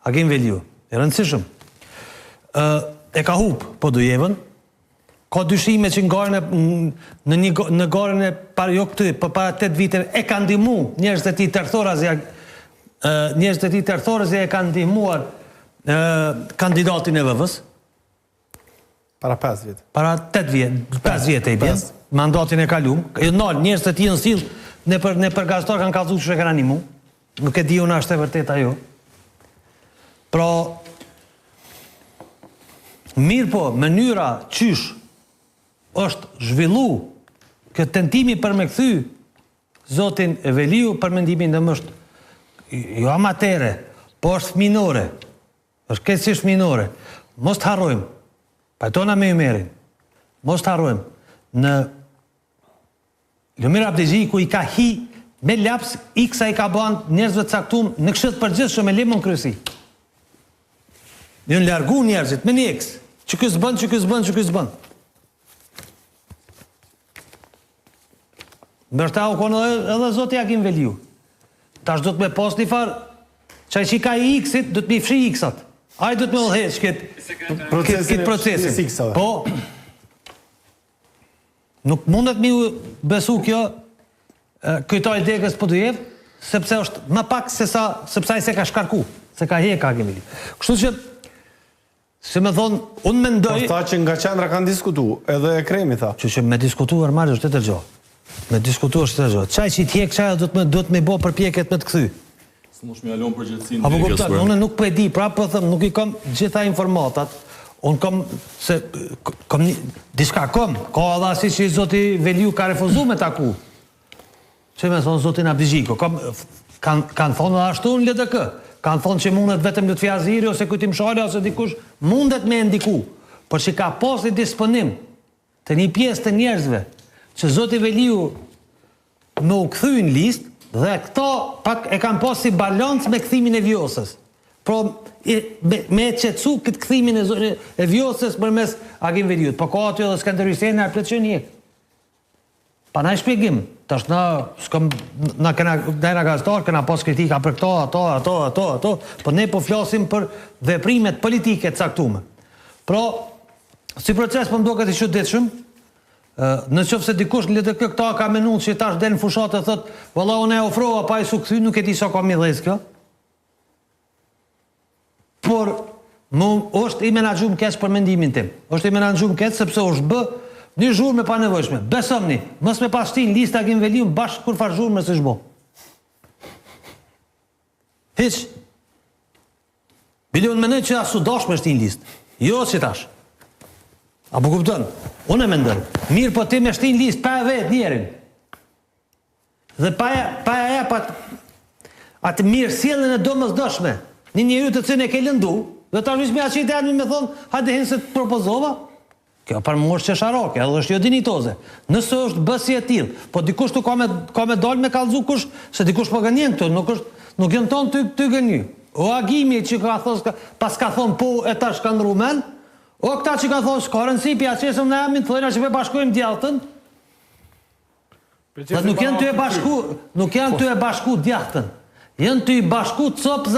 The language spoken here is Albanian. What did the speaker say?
Agim Veliu, e rëndësishëm. E ka hup, po Dujevën, ka dyshime që në garën e parë jo këtë, për para 8 vite e ka ndihmu njerëz të tij tërthorëzi e kanë ndihmuar kandidatin e VV-s. Para 5 vjetë. Para 8 vjetë, 5 vjetë e bjen, mandatin e kalum. Njerëz të tij në sill në gazetar kanë kallëzuar që e kanë animu. Nuk e di unë është e vërtet ajo. Pra, mirë po, mënyra qysh është zhvillu këtë tentimi për me kthy zotin Veliu për mendimin dhe është jo amatere, po është fëminore, është kësisht fëminore. Mos të harrojmë, pajtona me Ymerin, mos të harrojmë, në Lumir Abdixhi ku i ka hi me laps, iksa i ka banë njerëzve të caktum në këshillit të përgjithshëm me limën kryesi. Në largu njerëzit me një eks, që ky s'bën, që ky s'bën, që ky s'bën. Ndërta u konë edhe zoti Agim Veliu. Tash do të me pas një farë, qaj që i ka i iksit, do të mi fshi iksat. Aj do të me lëheq këtë procesin. Po, nuk mundet mi besu kjo këtoj degës për Dujev, sepse është më pak sepse ai se ka shkarku, se ka hek Agim Veliu. Kështu që, si me thonë, unë mendoj... Po tha që nga qendra kanë diskutu, edhe e Kremi tha. Që me diskutu armarë është të të gjohë. Me diskutu është të gjohë. Qaj që i t'jek qaj do të me bo përpjeket me të këthy. S'mosh me alon përgjithësinë apo kupton, unë nuk po e di, pra po them, nuk i kam gjitha informatat. Unë kam diçka kam, ka edhe asi që zoti Veliu ka refuzuar me taku. Që me thonë zotin Abdixhi, kanë thonë ashtu në LDK, kanë thonë që mundet vetëm Lutfi Aziri ose Kujtim Shali ose dikush mundet me ndiku, por që ka pas një disponim të një pjesë të njerëzve që zoti Veliu me u kthy në listë, dhe këto pak e kanë pas si balans me kthimin e Vjosës. Pro, me qetësu këtë kthimin e Vjosës përmes Agim Veliut. Po ka aty edhe Skënder Hyseni arplet që njek. Pa na shpjegim. Tash na gazetar, kena pas kritika për këto, ato, po ne po flasim për veprimet politike të caktuara. Pro, si proces po më duket i çuditshëm. Në qoftë se dikush në LDK këta ka menuar që tash del në fushatë e thot, valla unë e ofrova pa i su kthy, nuk e di sa ka midhes kjo. Por është i menaxhuar keq për mendimin tim. Është i menaxhuar keq sepse është bë një zhurmë pa nevojshme. Besomni, mos me pas shtin lista Agim Veliu bashkë kur far zhurmë se ç'bë. Hiç. Bilion mendoj që asu dash me shtin listë. Jo si tash. Apo kupton? Unë e mendoj. Mirë, po ti me shtin listë pa vetë njerin. Dhe pa e atë mirësjelljen e domosdoshme. Një njeri të cilën e ke lëndu, dhe tash vish me atë që me thonë, hajde hin se të propozova. Kjo për mua është çesharake, edhe është jo dinitoze. Nëse është bësi e tillë, po dikush tu ka me dalë me kallëzu kush, se dikush po gënjen këtu, nuk janë ton ty gënjy. O Agimi që ka thos pas ka thon po e tash kanë rumen, o këta që ka thos ka rëndësi pi aqesëm në amin, thonë që me bashkojmë djathtën. Nuk janë ty e bashku djathtën. Janë ty bashku copë